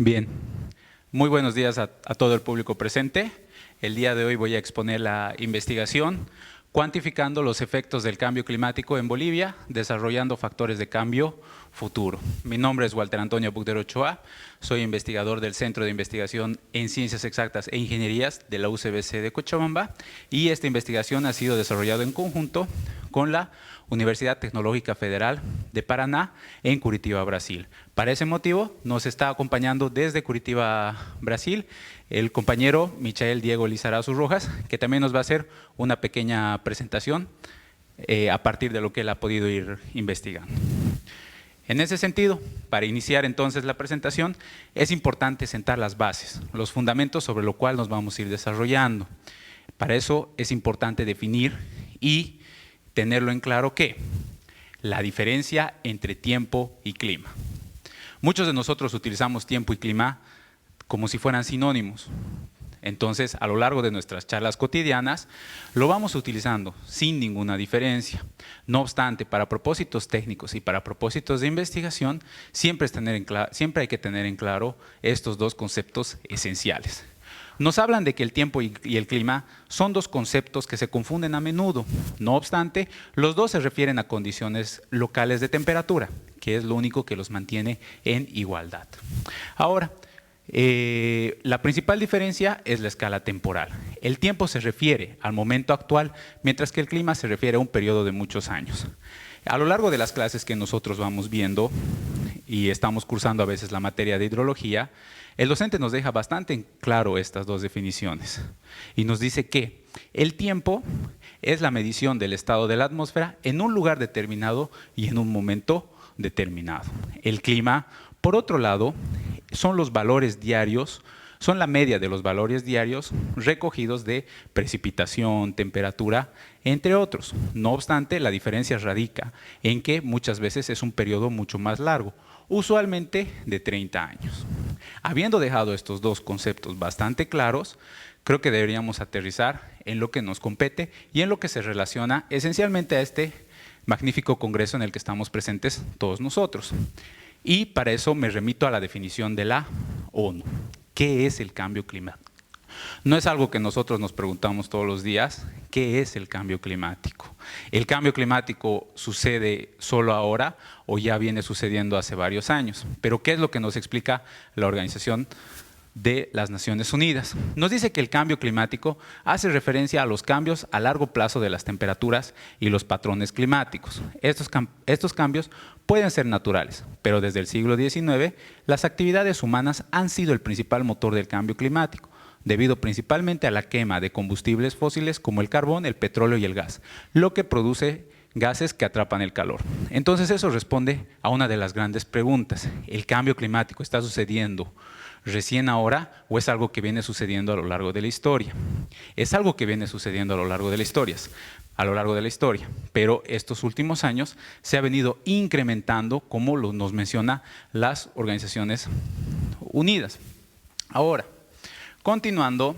Bien, muy buenos días a todo el público presente. El día de hoy voy a exponer la investigación cuantificando los efectos del cambio climático en Bolivia, desarrollando factores de cambio futuro. Mi nombre es Walter Antonio Bucdero Ochoa, soy investigador del Centro de Investigación en Ciencias Exactas e Ingenierías de la UCBC de Cochabamba y esta investigación ha sido desarrollada en conjunto con la Universidad Tecnológica Federal de Paraná en Curitiba, Brasil. Para ese motivo nos está acompañando desde Curitiba, Brasil, el compañero Michael Diego Lizarazu Rojas, que también nos va a hacer una pequeña presentación a partir de lo que él ha podido ir investigando. En ese sentido, para iniciar entonces la presentación, es importante sentar las bases, los fundamentos sobre lo cual nos vamos a ir desarrollando. Para eso es importante definir y tenerlo en claro que la diferencia entre tiempo y clima. Muchos de nosotros utilizamos tiempo y clima como si fueran sinónimos. Entonces, a lo largo de nuestras charlas cotidianas, lo vamos utilizando sin ninguna diferencia. No obstante, para propósitos técnicos y para propósitos de investigación, siempre hay que tener en claro estos dos conceptos esenciales. Nos hablan de que el tiempo y el clima son dos conceptos que se confunden a menudo. No obstante, los dos se refieren a condiciones locales de temperatura, que es lo único que los mantiene en igualdad. Ahora, la principal diferencia es la escala temporal. El tiempo se refiere al momento actual, mientras que el clima se refiere a un periodo de muchos años. A lo largo de las clases que nosotros vamos viendo y estamos cursando a veces la materia de hidrología, el docente nos deja bastante en claro estas dos definiciones y nos dice que el tiempo es la medición del estado de la atmósfera en un lugar determinado y en un momento determinado. El clima, por otro lado, son los valores diarios, son la media de los valores diarios recogidos de precipitación, temperatura, entre otros. No obstante, la diferencia radica en que muchas veces es un periodo mucho más largo, usualmente de 30 años. Habiendo dejado estos dos conceptos bastante claros, creo que deberíamos aterrizar en lo que nos compete y en lo que se relaciona esencialmente a este magnífico congreso en el que estamos presentes todos nosotros. Y para eso me remito a la definición de la ONU. ¿Qué es el cambio climático? No es algo que nosotros nos preguntamos todos los días. ¿Qué es el cambio climático? ¿El cambio climático sucede solo ahora o ya viene sucediendo hace varios años? Pero ¿qué es lo que nos explica la Organización de las Naciones Unidas? Nos dice que el cambio climático hace referencia a los cambios a largo plazo de las temperaturas y los patrones climáticos. Estos cambios pueden ser naturales, pero desde el siglo XIX las actividades humanas han sido el principal motor del cambio climático, debido principalmente a la quema de combustibles fósiles como el carbón, el petróleo y el gas, lo que produce gases que atrapan el calor. Entonces eso responde a una de las grandes preguntas. ¿El cambio climático está sucediendo recién ahora o es algo que viene sucediendo a lo largo de la historia? Es algo que viene sucediendo a lo largo de la historia, pero estos últimos años se ha venido incrementando, como nos menciona las Organizaciones Unidas. Ahora, continuando,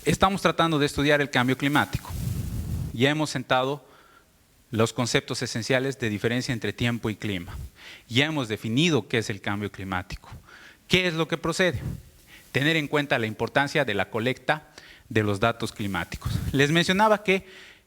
estamos tratando de estudiar el cambio climático. Ya hemos sentado los conceptos esenciales de diferencia entre tiempo y clima. Ya hemos definido qué es el cambio climático. ¿Qué es lo que procede? Tener en cuenta la importancia de la colecta de los datos climáticos. Les mencionaba que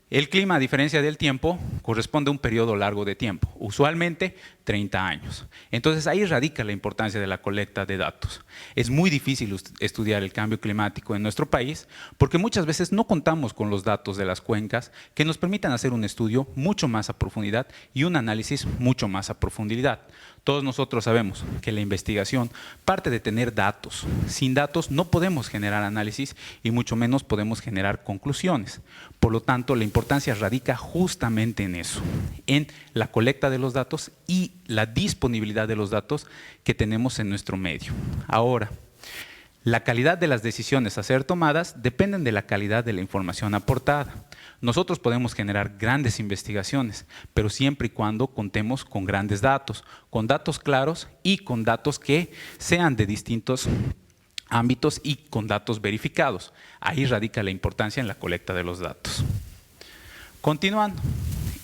el clima, a diferencia del tiempo, corresponde a un periodo largo de tiempo, usualmente 30 años. Entonces ahí radica la importancia de la colecta de datos. Es muy difícil estudiar el cambio climático en nuestro país porque muchas veces no contamos con los datos de las cuencas que nos permitan hacer un estudio mucho más a profundidad y un análisis mucho más a profundidad. Todos nosotros sabemos que la investigación parte de tener datos. Sin datos no podemos generar análisis y mucho menos podemos generar conclusiones. Por lo tanto, la importancia radica justamente en eso, en la colecta de los datos y la disponibilidad de los datos que tenemos en nuestro medio. Ahora, la calidad de las decisiones a ser tomadas dependen de la calidad de la información aportada. Nosotros podemos generar grandes investigaciones, pero siempre y cuando contemos con grandes datos, con datos claros y con datos que sean de distintos ámbitos y con datos verificados. Ahí radica la importancia en la colecta de los datos. Continuando,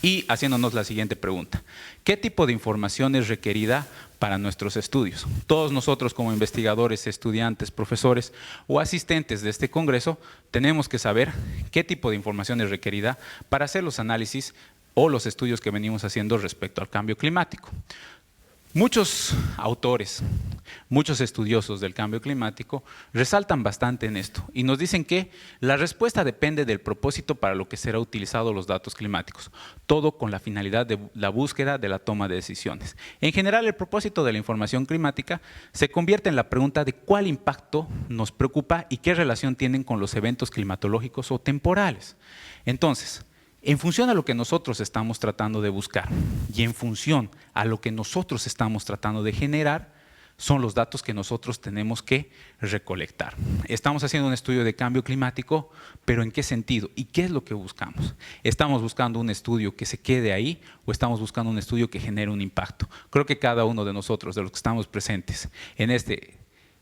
y haciéndonos la siguiente pregunta. ¿Qué tipo de información es requerida para nuestros estudios? Todos nosotros como investigadores, estudiantes, profesores o asistentes de este congreso tenemos que saber qué tipo de información es requerida para hacer los análisis o los estudios que venimos haciendo respecto al cambio climático. Muchos autores, muchos estudiosos del cambio climático resaltan bastante en esto y nos dicen que la respuesta depende del propósito para lo que será utilizado los datos climáticos, todo con la finalidad de la búsqueda de la toma de decisiones. En general, el propósito de la información climática se convierte en la pregunta de cuál impacto nos preocupa y qué relación tienen con los eventos climatológicos o temporales. Entonces, en función a lo que nosotros estamos tratando de buscar y en función a lo que nosotros estamos tratando de generar, son los datos que nosotros tenemos que recolectar. Estamos haciendo un estudio de cambio climático, pero ¿en qué sentido? ¿Y qué es lo que buscamos? ¿Estamos buscando un estudio que se quede ahí o estamos buscando un estudio que genere un impacto? Creo que cada uno de nosotros, de los que estamos presentes en este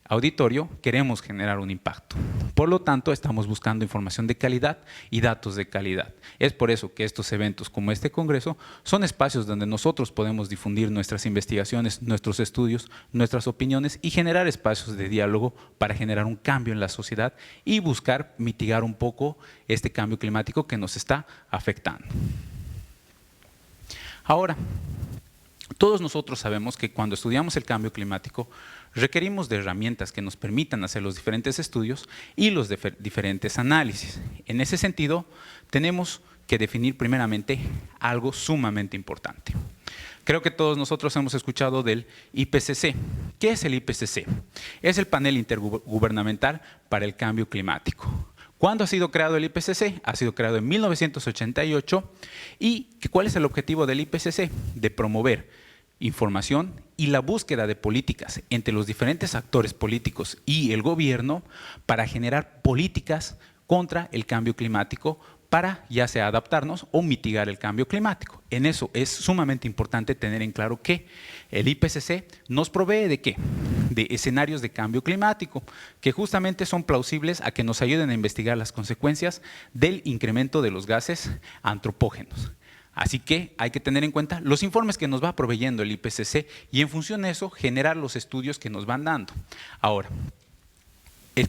auditorio, queremos generar un impacto. Por lo tanto, estamos buscando información de calidad y datos de calidad. Es por eso que estos eventos como este congreso son espacios donde nosotros podemos difundir nuestras investigaciones, nuestros estudios, nuestras opiniones y generar espacios de diálogo para generar un cambio en la sociedad y buscar mitigar un poco este cambio climático que nos está afectando. Ahora, todos nosotros sabemos que cuando estudiamos el cambio climático requerimos de herramientas que nos permitan hacer los diferentes estudios y los diferentes análisis. En ese sentido, tenemos que definir primeramente algo sumamente importante. Creo que todos nosotros hemos escuchado del IPCC. ¿Qué es el IPCC? Es el Panel Intergubernamental para el Cambio Climático. ¿Cuándo ha sido creado el IPCC? Ha sido creado en 1988. ¿Y cuál es el objetivo del IPCC? De promover información y la búsqueda de políticas entre los diferentes actores políticos y el gobierno para generar políticas contra el cambio climático para ya sea adaptarnos o mitigar el cambio climático. En eso es sumamente importante tener en claro que el IPCC nos provee ¿de qué? De escenarios de cambio climático, que justamente son plausibles a que nos ayuden a investigar las consecuencias del incremento de los gases antropógenos. Así que hay que tener en cuenta los informes que nos va proveyendo el IPCC y en función de eso generar los estudios que nos van dando. Ahora,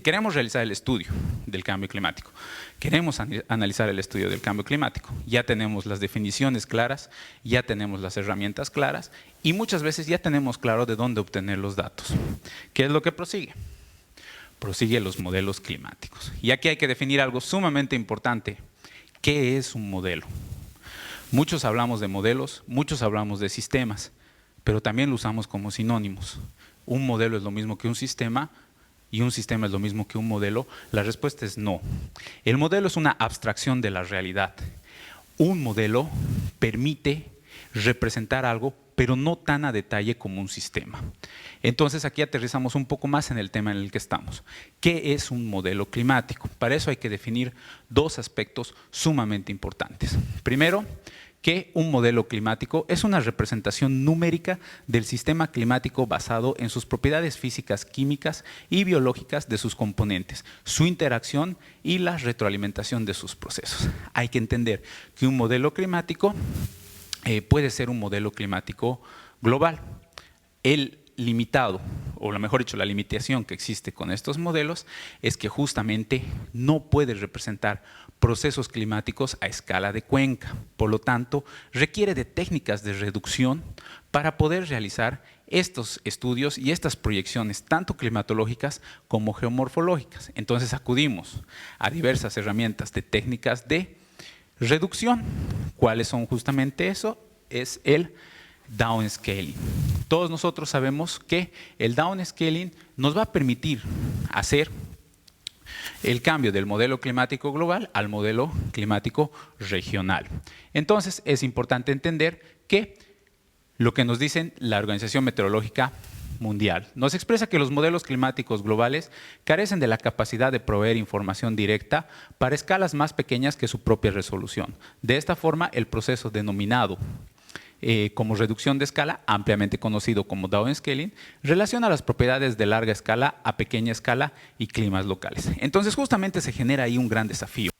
queremos realizar el estudio del cambio climático, queremos analizar el estudio del cambio climático, ya tenemos las definiciones claras, ya tenemos las herramientas claras y muchas veces ya tenemos claro de dónde obtener los datos. ¿Qué es lo que prosigue? Prosigue los modelos climáticos. Y aquí hay que definir algo sumamente importante. ¿Qué es un modelo? Muchos hablamos de modelos, muchos hablamos de sistemas, pero también lo usamos como sinónimos. Un modelo es lo mismo que un sistema y un sistema es lo mismo que un modelo. La respuesta es no. El modelo es una abstracción de la realidad. Un modelo permite representar algo, pero no tan a detalle como un sistema. Entonces aquí aterrizamos un poco más en el tema en el que estamos. ¿Qué es un modelo climático? Para eso hay que definir dos aspectos sumamente importantes. Primero, que un modelo climático es una representación numérica del sistema climático basado en sus propiedades físicas, químicas y biológicas de sus componentes, su interacción y la retroalimentación de sus procesos. Hay que entender que un modelo climático puede ser un modelo climático global. El limitado, o mejor dicho, la limitación que existe con estos modelos es que justamente no puede representar procesos climáticos a escala de cuenca. Por lo tanto, requiere de técnicas de reducción para poder realizar estos estudios y estas proyecciones, tanto climatológicas como geomorfológicas. Entonces acudimos a diversas herramientas de técnicas de reducción. ¿Cuáles son justamente eso? Es el downscaling. Todos nosotros sabemos que el downscaling nos va a permitir hacer el cambio del modelo climático global al modelo climático regional. Entonces es importante entender que lo que nos dicen la Organización Meteorológica Mundial nos expresa que los modelos climáticos globales carecen de la capacidad de proveer información directa para escalas más pequeñas que su propia resolución. De esta forma, el proceso denominado como reducción de escala, ampliamente conocido como downscaling, relaciona las propiedades de larga escala a pequeña escala y climas locales. Entonces, justamente se genera ahí un gran desafío.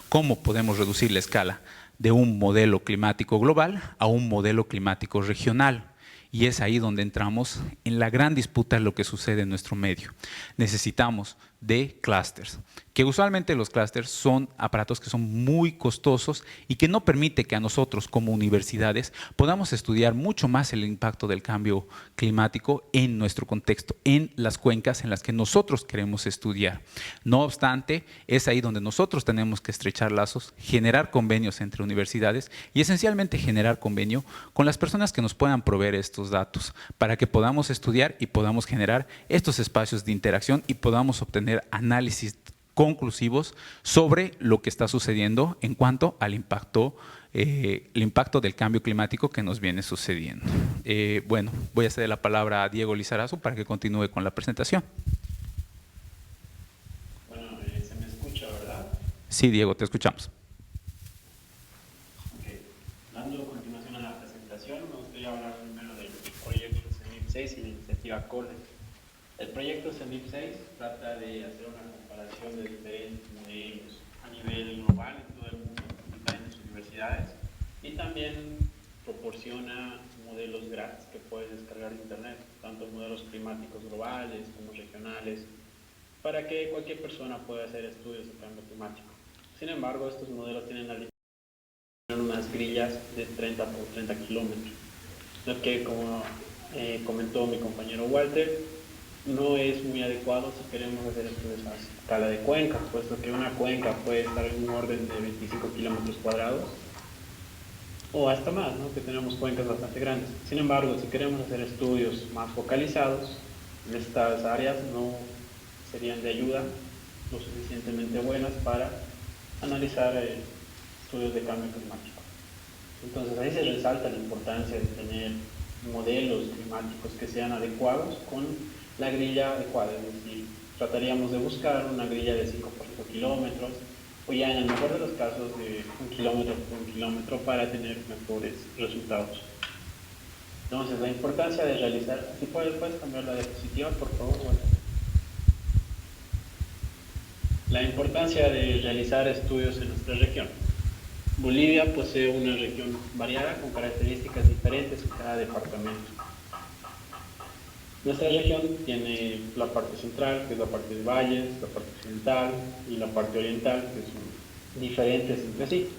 cómo podemos reducir la escala de un modelo climático global a un modelo climático regional. Y es ahí donde entramos en la gran disputa de lo que sucede en nuestro medio. Necesitamos de clústeres, que usualmente los clústeres son aparatos que son muy costosos y que no permite que a nosotros como universidades podamos estudiar mucho más el impacto del cambio climático en nuestro contexto, en las cuencas en las que nosotros queremos estudiar. No obstante, es ahí donde nosotros tenemos que estrechar lazos, generar convenios entre universidades y esencialmente generar convenio con las personas que nos puedan proveer estos datos para que podamos estudiar y podamos generar estos espacios de interacción y podamos obtener análisis conclusivos sobre lo que está sucediendo en cuanto al impacto, el impacto del cambio climático que nos viene sucediendo. Bueno, voy a ceder la palabra a Diego Lizarazu para que continúe con la presentación. Bueno, se me escucha, ¿verdad? Sí, Diego, te escuchamos. Okay. Dando continuación a la presentación, me gustaría hablar primero del proyecto CENIP 6 y la iniciativa CORDEX. El proyecto CENIP 6 trata de hacer una comparación de diferentes modelos a nivel global en todo el mundo, en diferentes universidades, y también proporciona modelos gratis que puedes descargar de internet, tanto modelos climáticos globales como regionales, para que cualquier persona pueda hacer estudios de cambio climático. Sin embargo, estos modelos tienen unas grillas de 30 por 30 kilómetros, lo que, como comentó mi compañero Walter, no es muy adecuado si queremos hacer estudios a escala de cuenca, puesto que una cuenca puede estar en un orden de 25 kilómetros cuadrados o hasta más, ¿no? Que tenemos cuencas bastante grandes. Sin embargo, si queremos hacer estudios más focalizados, estas áreas no serían de ayuda lo suficientemente buenas para analizar estudios de cambio climático. Entonces ahí se resalta la importancia de tener modelos climáticos que sean adecuados con la grilla adecuada, es decir, trataríamos de buscar una grilla de 5 por 5 kilómetros o ya en el mejor de los casos de 1 kilómetro por 1 kilómetro para tener mejores resultados. Entonces la importancia de realizar, si puedes cambiar la diapositiva por favor. Bueno. La importancia de realizar estudios en nuestra región. Bolivia posee una región variada con características diferentes en cada departamento. Nuestra región tiene la parte central, que es la parte de valles, la parte occidental y la parte oriental, que son diferentes entre sí.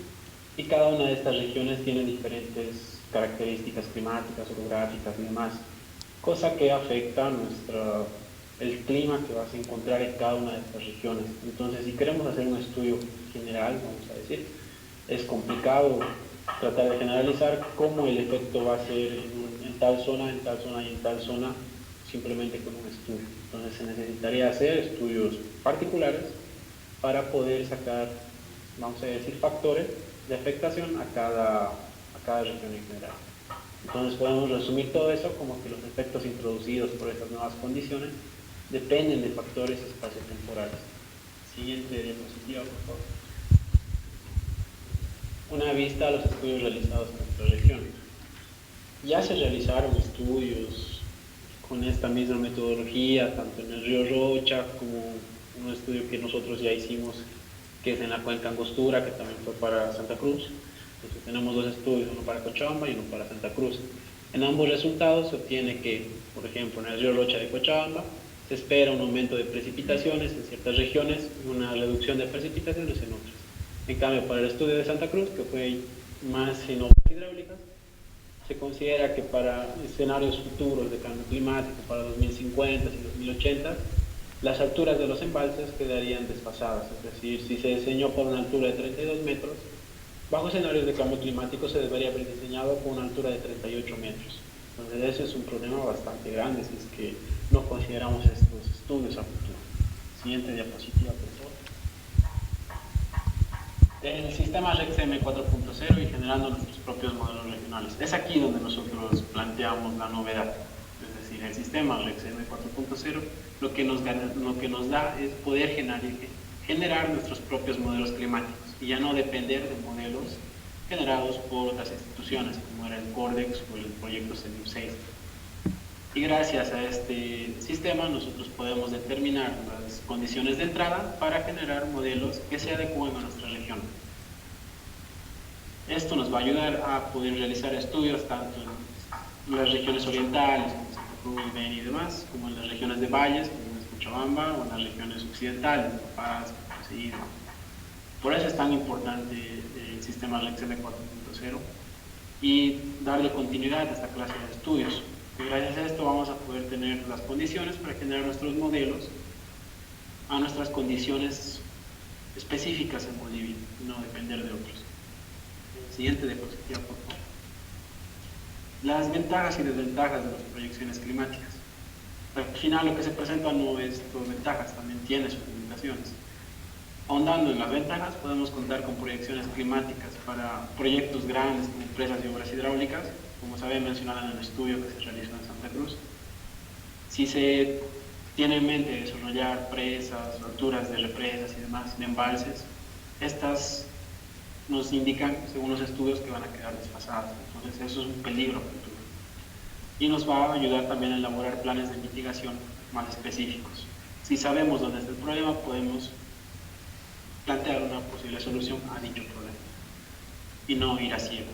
Y cada una de estas regiones tiene diferentes características climáticas, orográficas y demás, cosa que afecta el clima que vas a encontrar en cada una de estas regiones. Entonces, si queremos hacer un estudio general, vamos a decir, es complicado tratar de generalizar cómo el efecto va a ser en tal zona, en tal zona y en tal zona, simplemente con un estudio. Entonces se necesitaría hacer estudios particulares para poder sacar, vamos a decir, factores de afectación a cada región en general. Entonces podemos resumir todo eso como que los efectos introducidos por estas nuevas condiciones dependen de factores espaciotemporales. Siguiente diapositiva, por favor. Una vista a los estudios realizados en nuestra región. Ya se realizaron estudios con esta misma metodología, tanto en el río Rocha como un estudio que nosotros ya hicimos, que es en la cuenca Angostura, que también fue para Santa Cruz. Entonces tenemos dos estudios, uno para Cochabamba y uno para Santa Cruz. En ambos resultados se obtiene que, por ejemplo, en el río Rocha de Cochabamba, se espera un aumento de precipitaciones en ciertas regiones y una reducción de precipitaciones en otras. En cambio, para el estudio de Santa Cruz, que fue más en obras hidráulicas, se considera que para escenarios futuros de cambio climático, para 2050 y 2080, las alturas de los embalses quedarían desfasadas. Es decir, si se diseñó por una altura de 32 metros, bajo escenarios de cambio climático se debería haber diseñado con una altura de 38 metros. Entonces ese es un problema bastante grande si es que no consideramos estos estudios a futuro. Siguiente diapositiva, por favor. El sistema REC-CM 4.0 y generando nuestros propios modelos regionales. Es aquí donde nosotros planteamos la novedad. Es decir, el sistema REC-CM 4.0 lo que nos da es poder generar nuestros propios modelos climáticos y ya no depender de modelos generados por otras instituciones como era el CORDEX o el proyecto CENIP 6. Y gracias a este sistema nosotros podemos determinar las condiciones de entrada para generar modelos que se adecúen a nuestra región. Esto nos va a ayudar a poder realizar estudios tanto en las regiones orientales, como Santa Cruz, Beni y demás, como en las regiones de valles, como en Cochabamba, o en las regiones occidentales, La Paz, Potosí y demás. Por eso es tan importante el sistema RECSEM 4.0 y darle continuidad a esta clase de estudios. Y gracias a esto vamos a poder tener las condiciones para generar nuestros modelos a nuestras condiciones específicas en Bolivia, no depender de otros. Siguiente diapositiva, por favor. Las ventajas y desventajas de las proyecciones climáticas. Al final lo que se presenta no es todo ventajas, también tiene sus limitaciones. Ahondando en las ventajas, podemos contar con proyecciones climáticas para proyectos grandes como presas y obras hidráulicas, como se había mencionado en el estudio que se realizó en Santa Cruz. Si se tiene en mente desarrollar presas, alturas de represas y demás, de embalses, estas nos indican, según los estudios, que van a quedar desfasadas. Entonces eso es un peligro futuro. Y nos va a ayudar también a elaborar planes de mitigación más específicos. Si sabemos dónde está el problema, podemos plantear una posible solución a dicho problema y no ir a ciegas.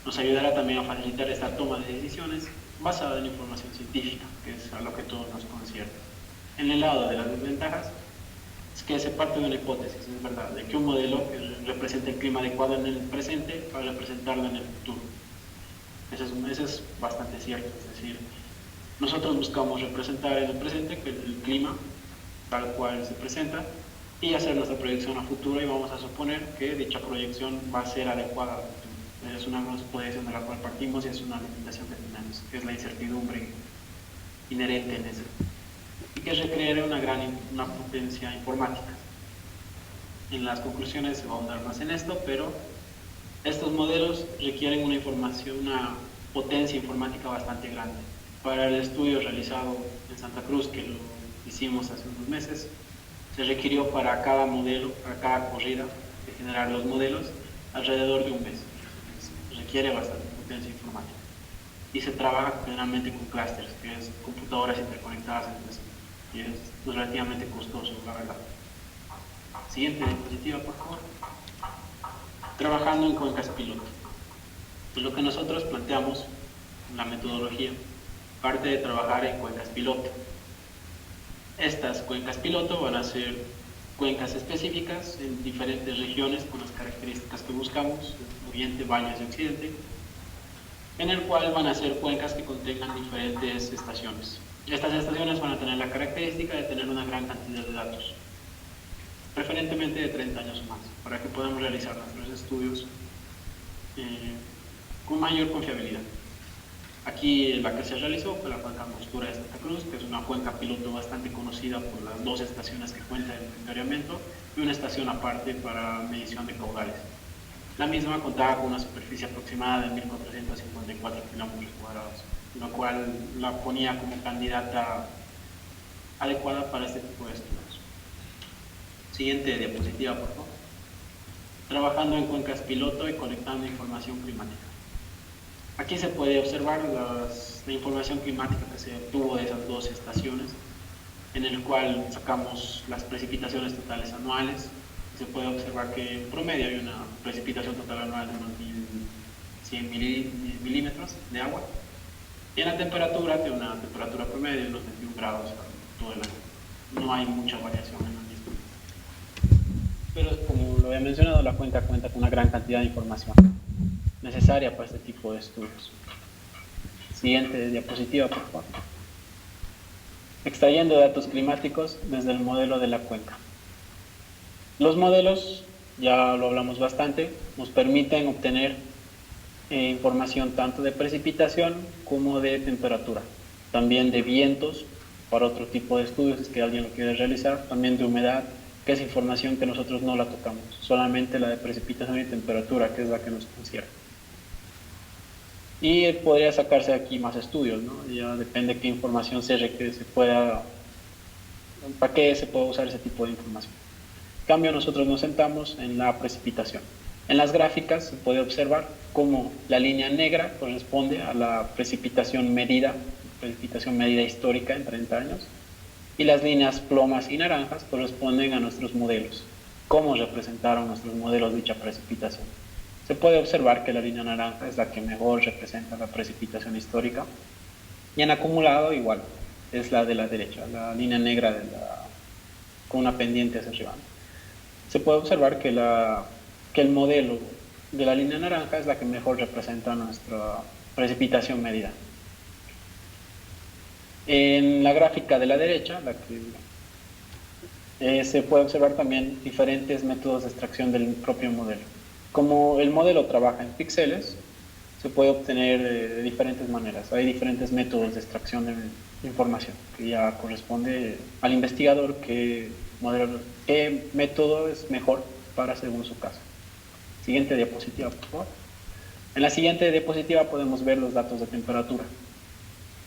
Nos ayudará también a facilitar esta toma de decisiones basada en información científica, que es a lo que todo nos concierne. En el lado de las desventajas, es que se parte de una hipótesis, es verdad, de que un modelo que represente el clima adecuado en el presente va a representarlo en el futuro. Eso es bastante cierto, es decir, nosotros buscamos representar en el presente el clima tal cual se presenta y hacer nuestra proyección a futuro, y vamos a suponer que dicha proyección va a ser adecuada al futuro. Es una proyección de la cual partimos y es una limitación que tenemos, que es la incertidumbre inherente en eso, y que requiere una potencia informática. En las conclusiones se va a ahondar más en esto, pero estos modelos requieren una potencia informática bastante grande. Para el estudio realizado en Santa Cruz, que lo hicimos hace unos meses, se requirió para cada modelo, para cada corrida de generar los modelos, alrededor de un mes. Requiere bastante potencia informática. Y se trabaja generalmente con clústeres, que es computadoras interconectadas entre sí. Y es relativamente costoso, la verdad. Siguiente diapositiva, por favor. Trabajando en cuencas piloto. Pues lo que nosotros planteamos en la metodología parte de trabajar en cuencas piloto. Estas cuencas piloto van a ser cuencas específicas en diferentes regiones con las características que buscamos, oriente, valles y occidente, en el cual van a ser cuencas que contengan diferentes estaciones. Estas estaciones van a tener la característica de tener una gran cantidad de datos, preferentemente de 30 años más, para que podamos realizar nuestros estudios con mayor confiabilidad. Aquí la que se realizó fue la cuenca Angostura de Santa Cruz, que es una cuenca piloto bastante conocida por las dos estaciones que cuenta de monitoreamiento y una estación aparte para medición de caudales. La misma contaba con una superficie aproximada de 1.454 kilómetros cuadrados, lo cual la ponía como candidata adecuada para este tipo de estudios. Siguiente diapositiva, por favor. Trabajando en cuencas piloto y colectando información climática. Aquí se puede observar la información climática que se obtuvo de esas dos estaciones, en el cual sacamos las precipitaciones totales anuales. Se puede observar que en promedio hay una precipitación total anual de unos 1.100 milímetros de agua, y en la temperatura, que es una temperatura promedio de unos 21 grados todo el año. No hay mucha variación en la misma. Pero como lo había mencionado, la cuenca cuenta con una gran cantidad de información necesaria para este tipo de estudios. Siguiente diapositiva, por favor. Extrayendo datos climáticos desde el modelo de la cuenca. Los modelos, ya lo hablamos bastante, nos permiten obtener información tanto de precipitación como de temperatura, también de vientos para otro tipo de estudios si es que alguien lo quiere realizar, también de humedad, que es información que nosotros no la tocamos, solamente la de precipitación y temperatura, que es la que nos concierne. Y podría sacarse aquí más estudios, ¿no? Ya depende qué información se requiere, para qué se puede usar ese tipo de información. En cambio, nosotros nos sentamos en la precipitación. En las gráficas se puede observar cómo la línea negra corresponde a la precipitación medida precipitación medida histórica en 30 años, y las líneas plomas y naranjas corresponden a nuestros modelos. ¿Cómo representaron nuestros modelos dicha precipitación? Se puede observar que la línea naranja es la que mejor representa la precipitación histórica, y en acumulado igual, es la de la derecha, la línea negra con una pendiente hacia arriba. Se puede observar que el modelo de la línea naranja es la que mejor representa nuestra precipitación medida. En la gráfica de la derecha, se puede observar también diferentes métodos de extracción del propio modelo. Como el modelo trabaja en píxeles, se puede obtener de diferentes maneras. Hay diferentes métodos de extracción de información, que ya corresponde al investigador qué método es mejor para según su caso. Siguiente diapositiva, por favor. En la siguiente diapositiva podemos ver los datos de temperatura,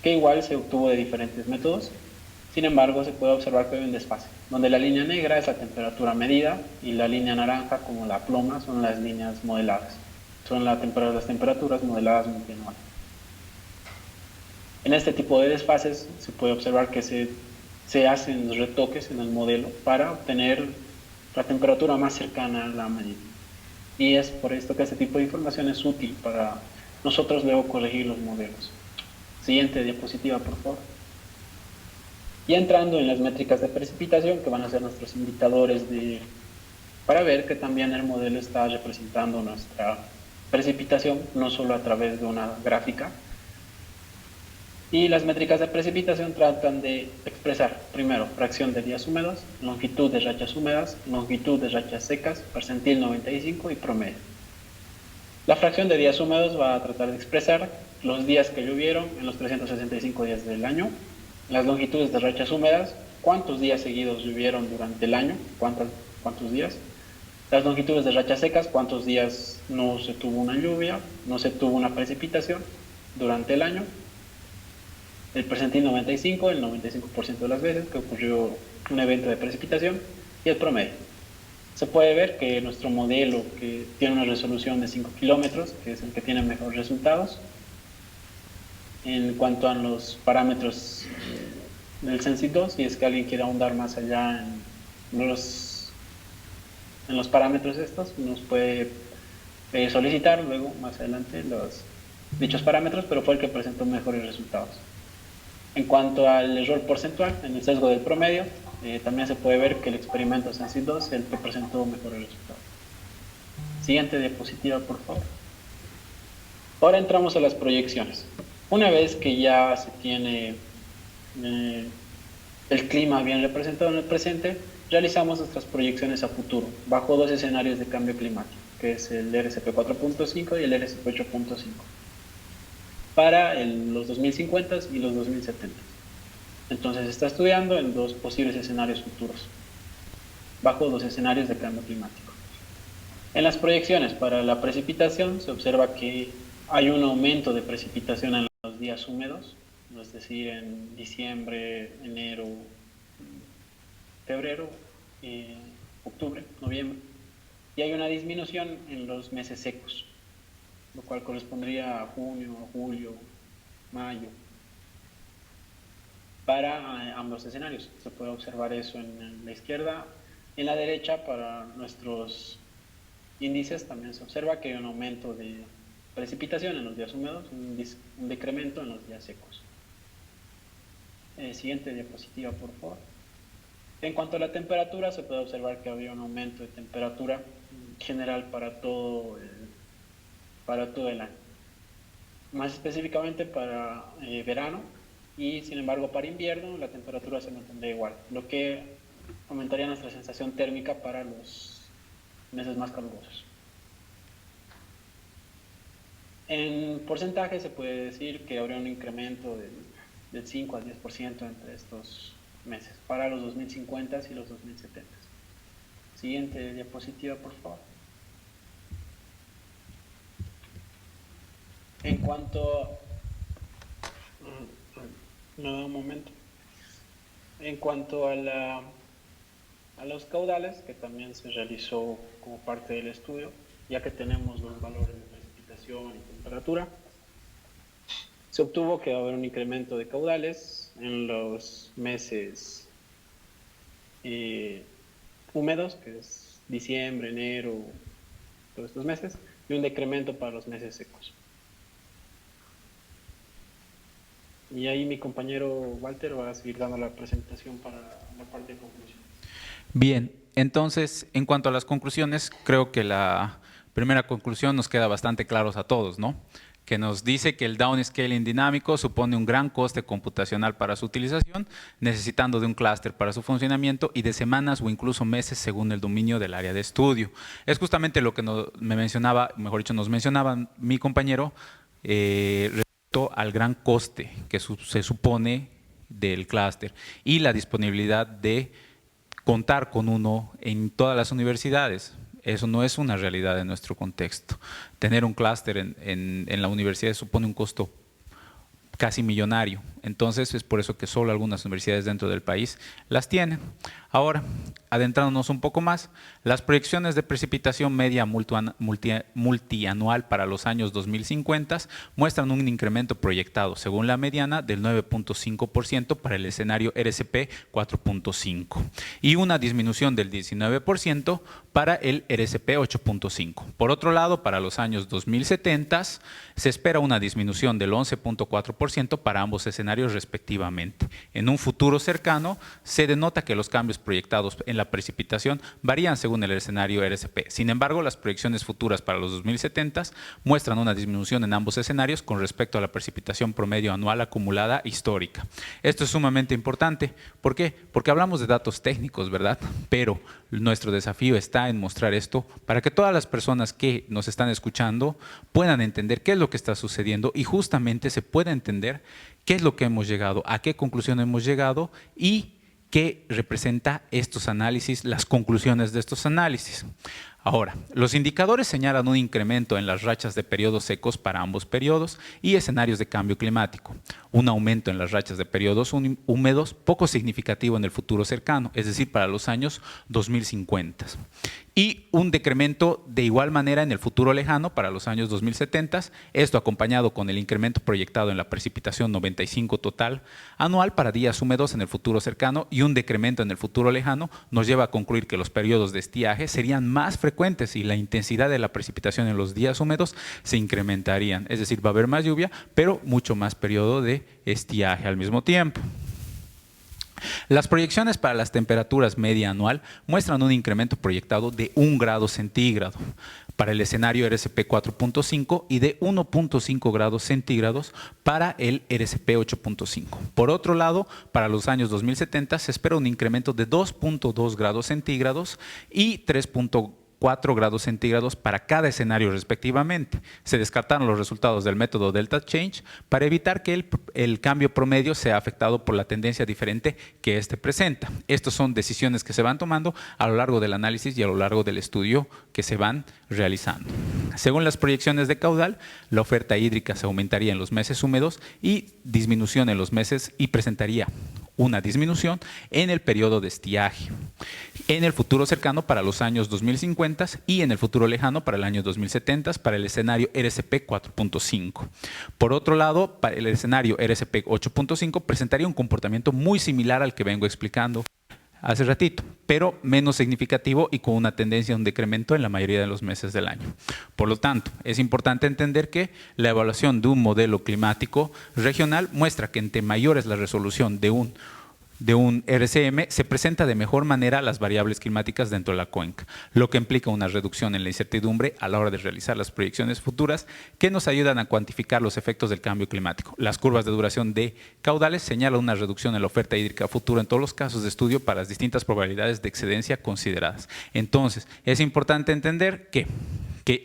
que igual se obtuvo de diferentes métodos. Sin embargo, se puede observar que hay un desfase, donde la línea negra es la temperatura medida y la línea naranja, como la ploma, son las líneas modeladas. Son las temperaturas modeladas multianual. En este tipo de desfases se puede observar que se hacen retoques en el modelo para obtener la temperatura más cercana a la medida. Y es por esto que este tipo de información es útil para nosotros luego corregir los modelos. Siguiente diapositiva, por favor. Y entrando en las métricas de precipitación, que van a ser nuestros indicadores para ver que también el modelo está representando nuestra precipitación, no solo a través de una gráfica. Y las métricas de precipitación tratan de expresar, primero, fracción de días húmedos, longitud de rachas húmedas, longitud de rachas secas, percentil 95 y promedio. La fracción de días húmedos va a tratar de expresar los días que llovieron en los 365 días del año. Las longitudes de rachas húmedas, cuántos días seguidos llovieron durante el año, cuántos días. Las longitudes de rachas secas, cuántos días no se tuvo una lluvia, no se tuvo una precipitación durante el año. El percentil 95, el 95% de las veces que ocurrió un evento de precipitación, y el promedio. Se puede ver que nuestro modelo, que tiene una resolución de 5 kilómetros, que es el que tiene mejores resultados, en cuanto a los parámetros del Census 2, si es que alguien quiere ahondar más allá en los parámetros estos, nos puede solicitar luego, más adelante, dichos parámetros, pero fue el que presentó mejores resultados. En cuanto al error porcentual, en el sesgo del promedio, también se puede ver que el experimento Census 2 es el que presentó mejores resultados. Siguiente diapositiva, por favor. Ahora entramos a las proyecciones. Una vez que ya se tiene el clima bien representado en el presente, realizamos nuestras proyecciones a futuro, bajo dos escenarios de cambio climático, que es el RCP 4.5 y el RCP 8.5. Para los 2050 y los 2070. Entonces se está estudiando en dos posibles escenarios futuros, bajo dos escenarios de cambio climático. En las proyecciones para la precipitación se observa que hay un aumento de precipitación en los días húmedos, es decir, en diciembre, enero, febrero, octubre, noviembre, y hay una disminución en los meses secos, lo cual correspondría a junio, julio, mayo. Para ambos escenarios se puede observar eso en la izquierda. En la derecha, para nuestros índices, también se observa que hay un aumento de precipitación en los días húmedos, un decremento en los días secos. Siguiente diapositiva, por favor. En cuanto a la temperatura, se puede observar que había un aumento de temperatura general para todo el año. Más específicamente para verano, y sin embargo para invierno la temperatura se mantendría igual, lo que aumentaría nuestra sensación térmica para los meses más calurosos. En porcentaje se puede decir que habría un incremento del 5 al 10% entre estos meses, para los 2050 y los 2070. Siguiente diapositiva, por favor. En cuanto un momento. En cuanto a los caudales, que también se realizó como parte del estudio, ya que tenemos los valores de precipitación y temperatura, Se obtuvo que va a haber un incremento de caudales en los meses húmedos, que es diciembre, enero, todos estos meses, y un decremento para los meses secos. Y ahí mi compañero Walter va a seguir dando la presentación para la parte de conclusión. Bien, entonces, en cuanto a las conclusiones, creo que la primera conclusión nos queda bastante claros a todos, ¿no? Que nos dice que el downscaling dinámico supone un gran coste computacional para su utilización, necesitando de un clúster para su funcionamiento y de semanas o incluso meses según el dominio del área de estudio. Es justamente lo que me mencionaba, mejor dicho, nos mencionaba mi compañero respecto al gran coste que se supone del clúster y la disponibilidad de contar con uno en todas las universidades. Eso no es una realidad en nuestro contexto. Tener un clúster en la universidad supone un costo casi millonario. Entonces, es por eso que solo algunas universidades dentro del país las tienen. Ahora, adentrándonos un poco más, las proyecciones de precipitación media multianual para los años 2050 muestran un incremento proyectado, según la mediana, del 9.5% para el escenario RSP 4.5 y una disminución del 19% para el RSP 8.5. Por otro lado, para los años 2070 se espera una disminución del 11.4% para ambos escenarios respectivamente. En un futuro cercano, se denota que los cambios proyectados en la precipitación varían según el escenario RSP. Sin embargo, las proyecciones futuras para los 2070 muestran una disminución en ambos escenarios con respecto a la precipitación promedio anual acumulada histórica. Esto es sumamente importante. ¿Por qué? Porque hablamos de datos técnicos, ¿verdad? Pero nuestro desafío está en mostrar esto para que todas las personas que nos están escuchando puedan entender qué es lo que está sucediendo y justamente se pueda entender qué es lo que hemos llegado, a qué conclusión hemos llegado y qué representa estos análisis, las conclusiones de estos análisis. Ahora, los indicadores señalan un incremento en las rachas de periodos secos para ambos periodos y escenarios de cambio climático, un aumento en las rachas de periodos húmedos poco significativo en el futuro cercano, es decir, para los años 2050, y un decremento de igual manera en el futuro lejano para los años 2070, esto acompañado con el incremento proyectado en la precipitación 95 total anual para días húmedos en el futuro cercano y un decremento en el futuro lejano, nos lleva a concluir que los periodos de estiaje serían más frecuentes y la intensidad de la precipitación en los días húmedos se incrementarían, es decir, va a haber más lluvia, pero mucho más periodo de estiaje al mismo tiempo. Las proyecciones para las temperaturas media anual muestran un incremento proyectado de 1 grado centígrado para el escenario RSP 4.5 y de 1.5 grados centígrados para el RSP 8.5. Por otro lado, para los años 2070 se espera un incremento de 2.2 grados centígrados y 3.4 grados centígrados para cada escenario respectivamente. Se descartaron los resultados del método Delta Change para evitar que el cambio promedio sea afectado por la tendencia diferente que éste presenta. Estas son decisiones que se van tomando a lo largo del análisis y a lo largo del estudio que se van realizando. Según las proyecciones de caudal, la oferta hídrica se aumentaría en los meses húmedos y disminución en los meses y presentaría una disminución en el periodo de estiaje, en el futuro cercano para los años 2050 y en el futuro lejano para el año 2070 para el escenario RSP 4.5. Por otro lado, para el escenario RSP 8.5 presentaría un comportamiento muy similar al que vengo explicando hace ratito, pero menos significativo y con una tendencia a un decremento en la mayoría de los meses del año. Por lo tanto, es importante entender que la evaluación de un modelo climático regional muestra que entre mayor es la resolución de un RCM, se presenta de mejor manera las variables climáticas dentro de la cuenca, lo que implica una reducción en la incertidumbre a la hora de realizar las proyecciones futuras que nos ayudan a cuantificar los efectos del cambio climático. Las curvas de duración de caudales señalan una reducción en la oferta hídrica futura en todos los casos de estudio para las distintas probabilidades de excedencia consideradas. Entonces, es importante entender que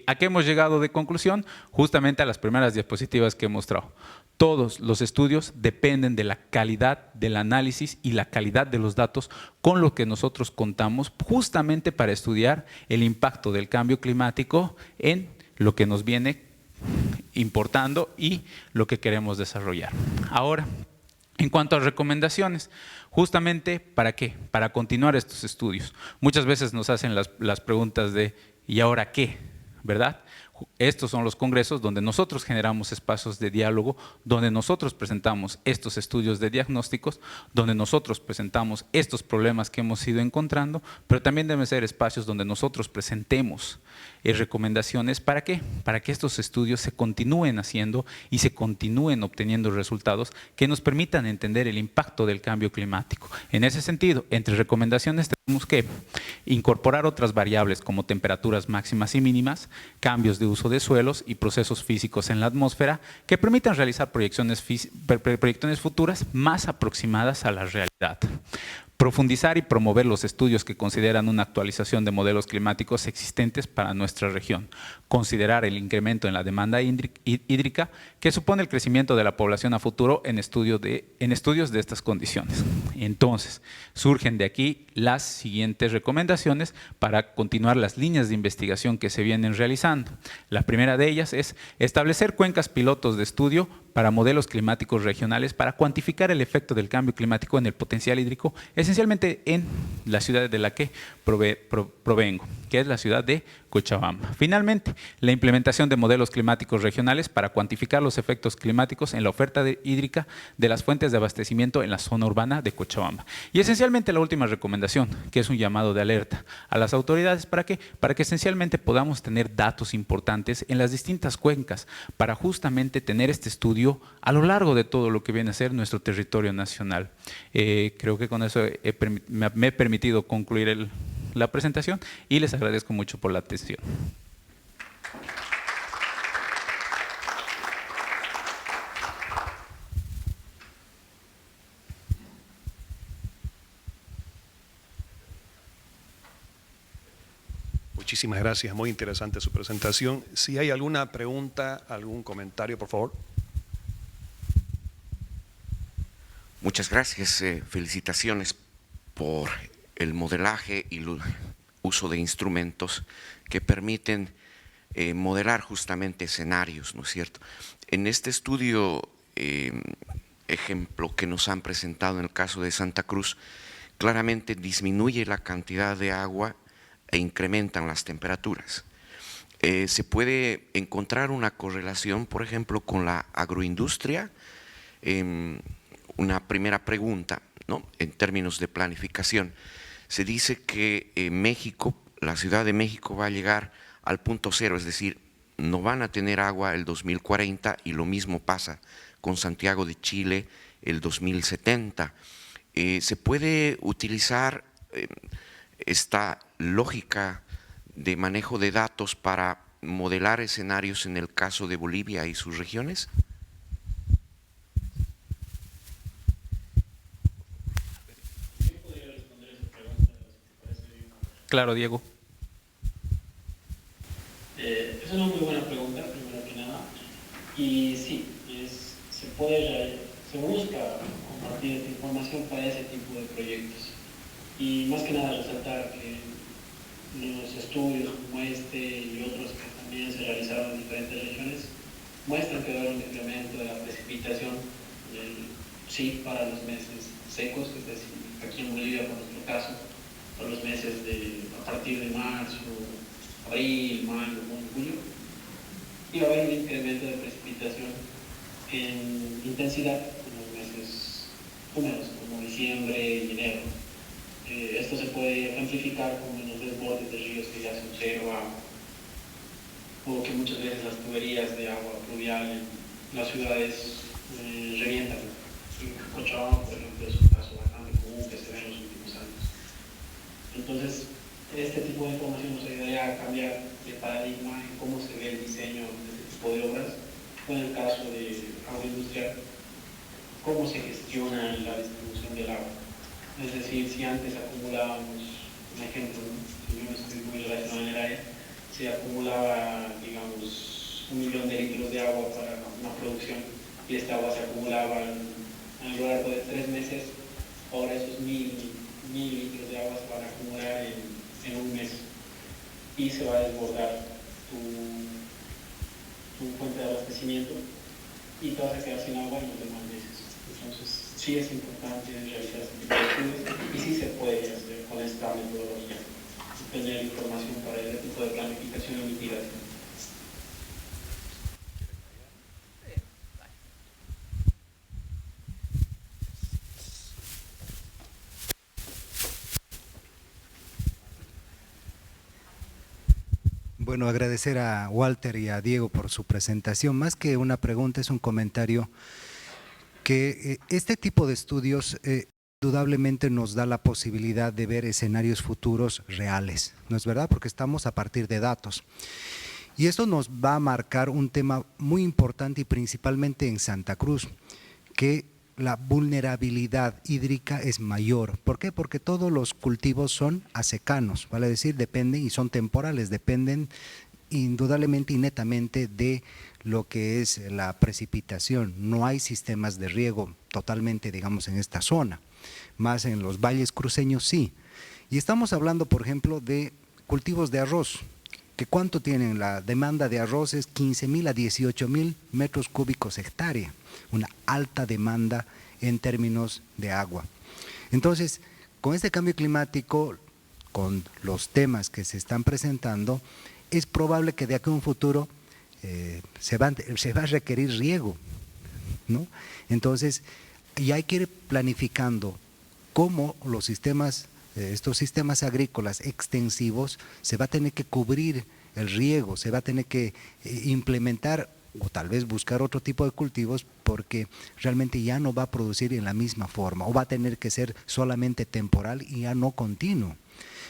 ¿a qué hemos llegado de conclusión? Justamente a las primeras diapositivas que he mostrado. Todos los estudios dependen de la calidad del análisis y la calidad de los datos con lo que nosotros contamos justamente para estudiar el impacto del cambio climático en lo que nos viene importando y lo que queremos desarrollar. Ahora, en cuanto a recomendaciones, justamente ¿para qué? Para continuar estos estudios. Muchas veces nos hacen las preguntas de ¿y ahora qué? ¿Verdad? Estos son los congresos donde nosotros generamos espacios de diálogo, donde nosotros presentamos estos estudios de diagnósticos, donde nosotros presentamos estos problemas que hemos ido encontrando, pero también deben ser espacios donde nosotros presentemos recomendaciones. ¿Para qué? Para que estos estudios se continúen haciendo y se continúen obteniendo resultados que nos permitan entender el impacto del cambio climático. En ese sentido, entre recomendaciones tenemos que incorporar otras variables como temperaturas máximas y mínimas, cambios de uso de suelos y procesos físicos en la atmósfera que permitan realizar proyecciones futuras más aproximadas a la realidad. Profundizar y promover los estudios que consideran una actualización de modelos climáticos existentes para nuestra región. Considerar el incremento en la demanda hídrica que supone el crecimiento de la población a futuro en estudios de estas condiciones. Entonces, surgen de aquí las siguientes recomendaciones para continuar las líneas de investigación que se vienen realizando. La primera de ellas es establecer cuencas pilotos de estudio para modelos climáticos regionales para cuantificar el efecto del cambio climático en el potencial hídrico, esencialmente en la ciudad de la que provengo, que es la ciudad de Cochabamba. Finalmente, la implementación de modelos climáticos regionales para cuantificar los efectos climáticos en la oferta hídrica de las fuentes de abastecimiento en la zona urbana de Cochabamba. Y esencialmente la última recomendación, que es un llamado de alerta a las autoridades, ¿para qué? Para que esencialmente podamos tener datos importantes en las distintas cuencas, para justamente tener este estudio a lo largo de todo lo que viene a ser nuestro territorio nacional. Creo que con eso me he permitido concluir la presentación y les agradezco mucho por la atención. Muchísimas gracias, muy interesante su presentación. Si hay alguna pregunta, algún comentario, por favor. Muchas gracias, felicitaciones por el modelaje y el uso de instrumentos que permiten modelar justamente escenarios, ¿no es cierto? En este estudio, ejemplo que nos han presentado en el caso de Santa Cruz, claramente disminuye la cantidad de agua e incrementan las temperaturas. Se puede encontrar una correlación, por ejemplo, con la agroindustria. Una primera pregunta, ¿no? En términos de planificación, se dice que México, la Ciudad de México va a llegar al punto cero, es decir, no van a tener agua el 2040 y lo mismo pasa con Santiago de Chile el 2070. ¿Se puede utilizar esta lógica de manejo de datos para modelar escenarios en el caso de Bolivia y sus regiones? Claro, Diego. Es una muy buena pregunta, primero que nada. Y sí, se busca compartir esta información para ese tipo de proyectos. Y más que nada resaltar que los estudios como este y otros que también se realizaron en diferentes regiones muestran que va a haber un incremento de la precipitación, sí, para los meses secos, es decir, aquí en Bolivia, por nuestro caso, para los meses a partir de marzo, abril, mayo, julio, y va a haber un incremento de precipitación en intensidad en los meses húmedos, como diciembre y enero. Esto se puede amplificar como en los desbordes de ríos que ya se observa, o que muchas veces las tuberías de agua pluvial en las ciudades revientan. En Cochabamba, por ejemplo, es un caso bastante común que se ve en los últimos años. Entonces, este tipo de información nos ayudaría a cambiar de paradigma en cómo se ve el diseño de este tipo de obras, o en el caso de agroindustrial, cómo se gestiona la distribución del agua. Es decir, si antes acumulábamos, un ejemplo, si yo no estoy muy relacionado en el área, se acumulaba, digamos, 1 millón de litros de agua para una producción y esta agua se acumulaba a lo largo de 3 meses, ahora esos 1000 litros de agua se van a acumular en un mes y se va a desbordar tu fuente de abastecimiento y te vas a quedar sin agua en los demás meses. Entonces, sí es importante realizar este tipo de estudios y sí se puede hacer con esta metodología, tener información para este tipo de planificación y mitigación. Bueno, agradecer a Walter y a Diego por su presentación. Más que una pregunta, es un comentario que este tipo de estudios indudablemente nos da la posibilidad de ver escenarios futuros reales, ¿no es verdad? Porque estamos a partir de datos. Y esto nos va a marcar un tema muy importante y principalmente en Santa Cruz, que la vulnerabilidad hídrica es mayor. ¿Por qué? Porque todos los cultivos son asecanos, vale decir, dependen y son temporales, dependen indudablemente y netamente de lo que es la precipitación. No hay sistemas de riego totalmente, digamos, en esta zona, más en los valles cruceños sí. Y estamos hablando, por ejemplo, de cultivos de arroz, que cuánto tienen, la demanda de arroz es 15.000 a 18.000 metros cúbicos hectárea, una alta demanda en términos de agua. Entonces, con este cambio climático, con los temas que se están presentando, es probable que de aquí a un futuro se va a requerir riego, ¿no? Entonces, ya hay que ir planificando cómo los sistemas, estos sistemas agrícolas extensivos, se va a tener que cubrir el riego, se va a tener que implementar o tal vez buscar otro tipo de cultivos porque realmente ya no va a producir en la misma forma o va a tener que ser solamente temporal y ya no continuo.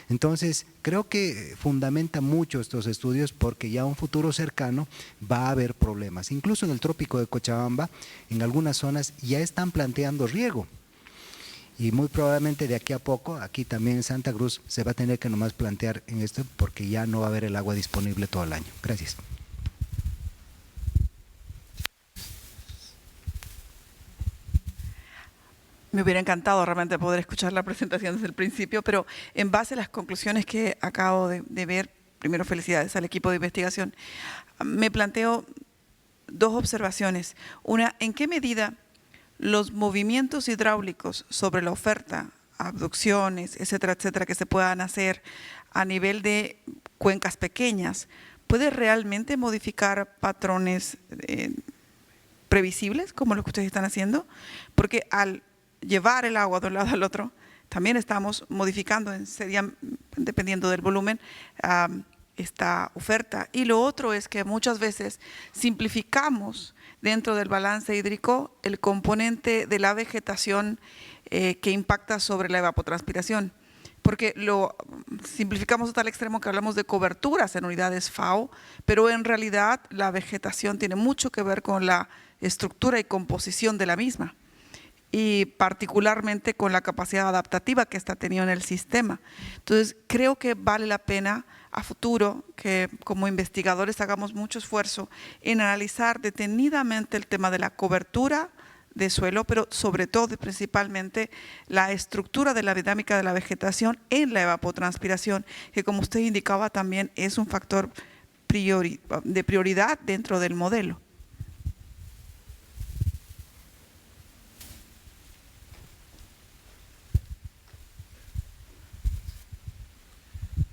Entonces, creo que fundamenta mucho estos estudios porque ya en un futuro cercano va a haber problemas. Incluso en el trópico de Cochabamba, en algunas zonas ya están planteando riego. Y muy probablemente de aquí a poco, aquí también en Santa Cruz, se va a tener que nomás plantear en esto porque ya no va a haber el agua disponible todo el año. Gracias. Me hubiera encantado realmente poder escuchar la presentación desde el principio, pero en base a las conclusiones que acabo de ver, primero felicidades al equipo de investigación, me planteo dos observaciones. Una, ¿en qué medida los movimientos hidráulicos sobre la oferta, abducciones, etcétera, que se puedan hacer a nivel de cuencas pequeñas, puede realmente modificar patrones previsibles como los que ustedes están haciendo? Porque al llevar el agua de un lado al otro, también estamos modificando, dependiendo del volumen, esta oferta. Y lo otro es que muchas veces simplificamos dentro del balance hídrico el componente de la vegetación que impacta sobre la evapotranspiración, porque lo simplificamos hasta el extremo que hablamos de coberturas en unidades FAO, pero en realidad la vegetación tiene mucho que ver con la estructura y composición de la misma, y particularmente con la capacidad adaptativa que está teniendo en el sistema. Entonces, creo que vale la pena a futuro que como investigadores hagamos mucho esfuerzo en analizar detenidamente el tema de la cobertura de suelo, pero sobre todo y principalmente la estructura de la dinámica de la vegetación en la evapotranspiración, que como usted indicaba también es un factor de prioridad dentro del modelo.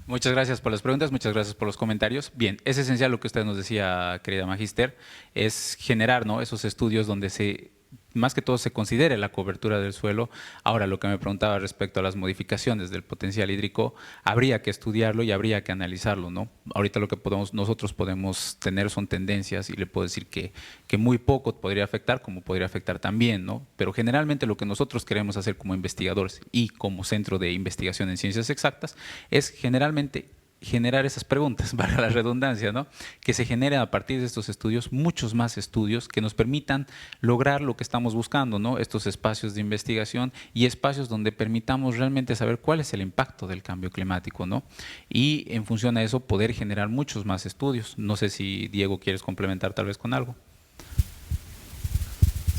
Muchas gracias por las preguntas, muchas gracias por los comentarios. Bien, es esencial lo que usted nos decía, querida Magister, es generar, ¿no?, esos estudios donde más que todo se considere la cobertura del suelo. Ahora, lo que me preguntaba respecto a las modificaciones del potencial hídrico, habría que estudiarlo y habría que analizarlo, ¿no? Ahorita lo que nosotros podemos tener son tendencias y le puedo decir que muy poco podría afectar, como podría afectar también, ¿no? Pero generalmente lo que nosotros queremos hacer como investigadores y como centro de investigación en ciencias exactas es generalmente generar esas preguntas, valga la redundancia, ¿no?, que se generen a partir de estos estudios, muchos más estudios que nos permitan lograr lo que estamos buscando, ¿no?, estos espacios de investigación y espacios donde permitamos realmente saber cuál es el impacto del cambio climático, ¿no?, y en función a eso poder generar muchos más estudios. No sé si Diego quieres complementar tal vez con algo.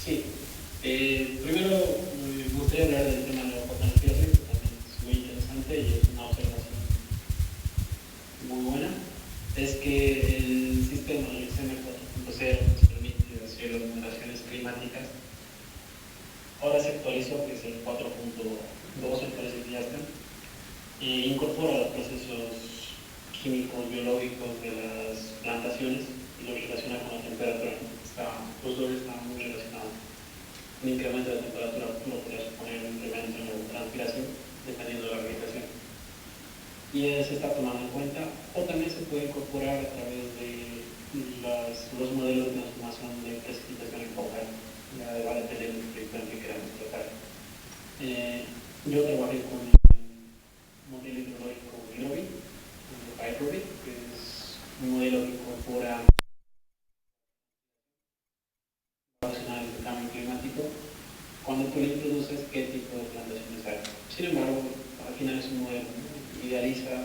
Sí, primero me gustaría hablar del tema de la evapotranspiración, que también es muy interesante y es una observación muy buena. Es que el sistema del ICM 4.0 nos permite hacer las moderaciones climáticas. Ahora se actualizó, que es el 4.2, me parece que ya está, e incorpora los procesos químicos, biológicos de las plantaciones y lo relaciona con la temperatura. Los dos están muy relacionados. Un incremento de la temperatura no podría suponer un incremento en la transpiración dependiendo de la vegetación. y se está tomando en cuenta, o también se puede incorporar a través de los modelos de transformación de precipitación en caudal. Ya va a depender del proyecto en que queramos tratar. Yo trabajé con el modelo hidrológico GROBI, que es un modelo que incorpora relacionados del cambio climático. Cuando tú le introduces qué tipo de plantaciones hay. Sin embargo, al final es un modelo, ¿no? Idealiza,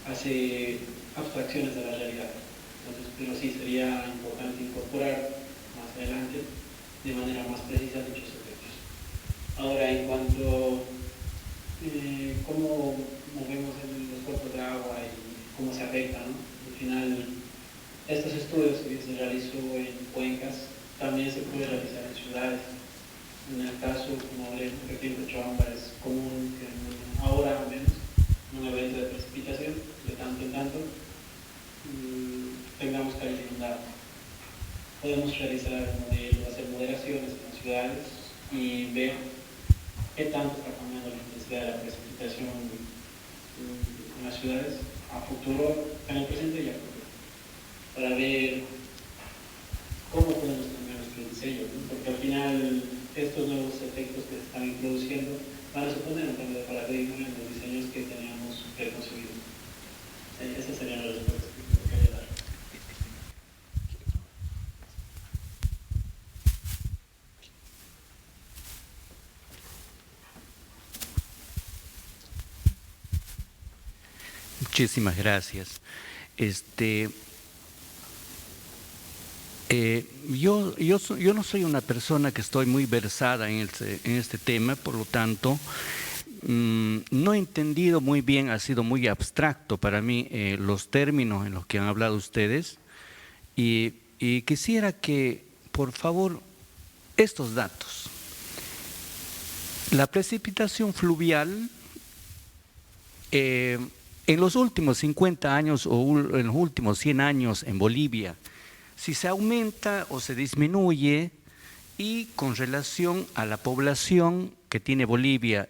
hace abstracciones de la realidad. Entonces, pero sí sería importante incorporar más adelante de manera más precisa dichos efectos. Ahora, en cuanto a cómo movemos los cuerpos de agua y cómo se afectan, ¿no? Al final, estos estudios que se realizó en cuencas también se puede realizar en ciudades. En el caso, como hablé, por ejemplo, Cochabamba es común que ahora al menos en un evento de precipitación de tanto en tanto tengamos calles inundadas. Podemos realizar el modelo, hacer moderaciones en las ciudades y ver qué tanto está cambiando la intensidad de la precipitación en las ciudades a futuro, en el presente y a futuro, para ver cómo podemos cambiar nuestro diseño, ¿no? Porque al final estos nuevos efectos que se están introduciendo van a suponer un cambio de paradigma en los diseños que teníamos preconcebidos. Esas serían las respuestas que quería dar. Muchísimas gracias. Yo no soy una persona que estoy muy versada en este tema, por lo tanto, no he entendido muy bien, ha sido muy abstracto para mí los términos en los que han hablado ustedes y quisiera que, por favor, estos datos. La precipitación fluvial en los últimos 50 años o en los últimos 100 años en Bolivia, si se aumenta o se disminuye y con relación a la población que tiene Bolivia,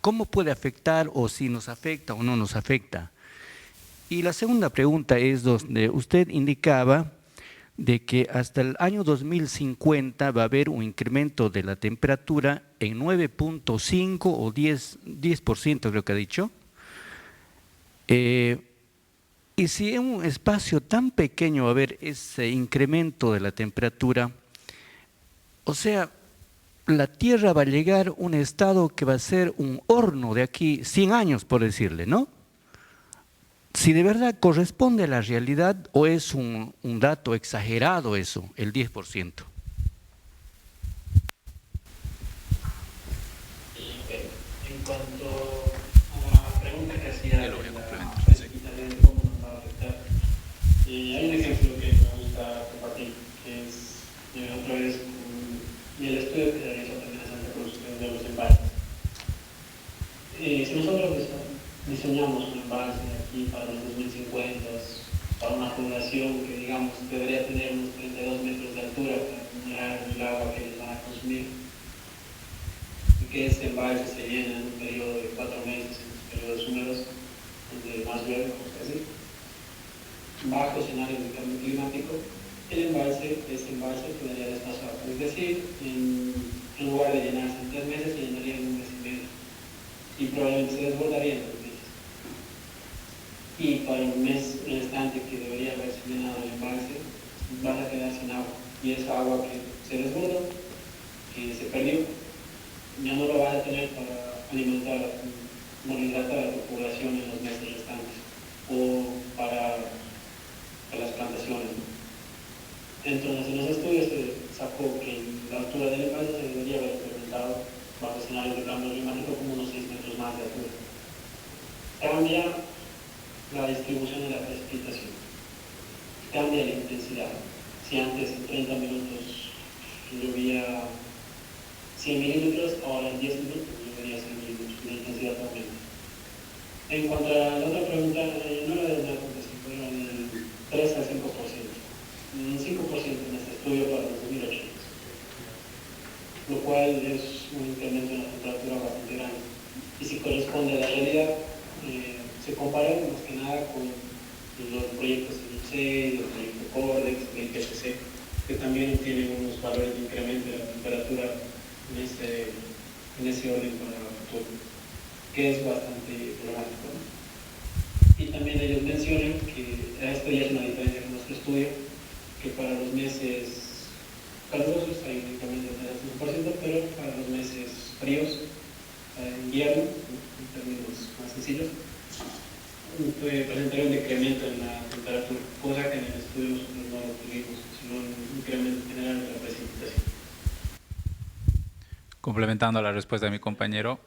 ¿cómo puede afectar o si nos afecta o no nos afecta? Y la segunda pregunta es donde usted indicaba de que hasta el año 2050 va a haber un incremento de la temperatura en 9.5 o 10% creo que ha dicho. Y si en un espacio tan pequeño va a haber ese incremento de la temperatura, o sea, la Tierra va a llegar a un estado que va a ser un horno de aquí 100 años, por decirle, ¿no? Si de verdad corresponde a la realidad o es un dato exagerado eso, el 10%. En cuanto a la pregunta que hacía de la precipitación, de cómo nos va a afectar, hay un ejemplo que me gusta compartir, que es otra vez y el estudio que se realizó también en Santa Cruz de los embalses. Si nosotros diseñamos un embalse aquí para los 2050, para una población que digamos debería tener unos 32 metros de altura para generar el agua que ellos van a consumir, y que este embalse se llena en un periodo de 4 meses, en los periodos húmedos, donde más llueve, bajo escenarios de cambio climático, este embalse quedaría desfasado. Es decir, en lugar de llenarse en 3 meses, se llenaría en un mes y medio. Y probablemente se desbordaría en 3 meses. Y para el mes restante que debería haberse llenado el embalse, vas a quedar sin agua. Y esa agua que se desborda, que se perdió, ya no la vas a tener para alimentar, hidratar a tu población en los meses restantes o para las plantaciones. Entonces, en los estudios se sacó que la altura del embalse se debería haber incrementado bajo escenarios de cambio climático como unos 6 metros más de altura. Cambia la distribución de la precipitación, cambia la intensidad. Si antes en 30 minutos llovía 100 milímetros, ahora en 10 minutos llovería 100 milímetros, la intensidad aumenta. En cuanto a la otra pregunta, no era del 9.5, era del 3 al 5%. Un 5% en este estudio para los 2080, lo cual es un incremento en la temperatura bastante grande. y si corresponde a la realidad. Se comparan más que nada con los proyectos CENIP6, el proyecto CORDEX, el IPCC, que también tienen unos valores de incremento de la temperatura en ese orden para el futuro, que es bastante problemático, ¿no? Y también ellos mencionan que esto ya es una diferencia con nuestro estudio, que para los meses calurosos hay un incremento de 5%, pero para los meses fríos, invierno, en términos más sencillos, presentaría un decremento en la temperatura, cosa que en el estudio nosotros no lo tuvimos, sino un incremento general de la precipitación. Complementando la respuesta de mi compañero,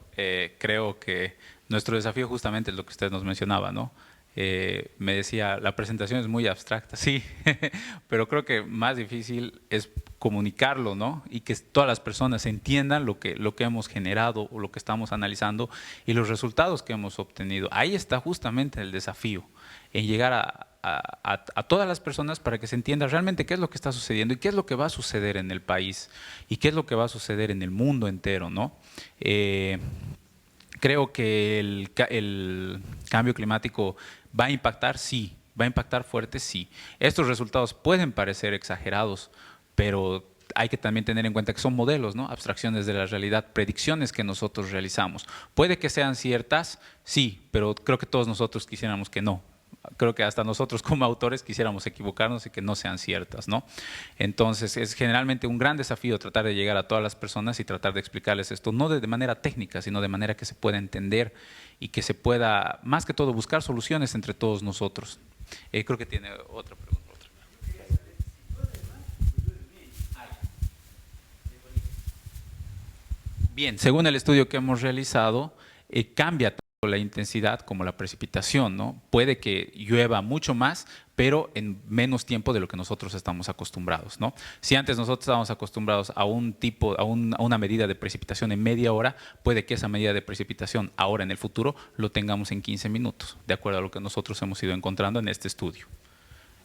creo que nuestro desafío justamente es lo que usted nos mencionaba, ¿no? Me decía, la presentación es muy abstracta, sí, pero creo que más difícil es comunicarlo, ¿no? Y que todas las personas entiendan lo que hemos generado o lo que estamos analizando y los resultados que hemos obtenido. Ahí está justamente el desafío, en llegar a todas las personas para que se entienda realmente qué es lo que está sucediendo y qué es lo que va a suceder en el país y qué es lo que va a suceder en el mundo entero, ¿no? Creo que el cambio climático va a impactar, sí, va a impactar fuerte, sí. Estos resultados pueden parecer exagerados, pero hay que también tener en cuenta que son modelos, ¿no? Abstracciones de la realidad, predicciones que nosotros realizamos. Puede que sean ciertas, sí, pero creo que todos nosotros quisiéramos que no. Creo que hasta nosotros como autores quisiéramos equivocarnos y que no sean ciertas, ¿no? Entonces es generalmente un gran desafío tratar de llegar a todas las personas y tratar de explicarles esto, no de manera técnica, sino de manera que se pueda entender y que se pueda, más que todo, buscar soluciones entre todos nosotros. Creo que tiene otra pregunta. Bien, según el estudio que hemos realizado, cambia tanto la intensidad como la precipitación, ¿no? Puede que llueva mucho más, pero en menos tiempo de lo que nosotros estamos acostumbrados, ¿no? Si antes nosotros estábamos acostumbrados a una medida de precipitación en media hora, puede que esa medida de precipitación ahora en el futuro lo tengamos en 15 minutos, de acuerdo a lo que nosotros hemos ido encontrando en este estudio.